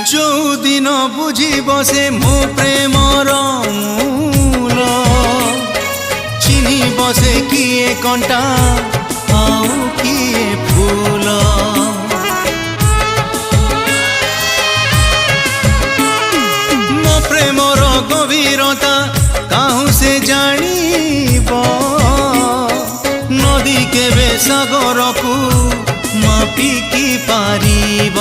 जो दिन बुझिब से मो प्रेमर मूल चिन्हिब से किए कंटा आउ किए फूल मो प्रेमर गभीरता काहू से जानिब नदी केबे सागर को मापिकी पारिब।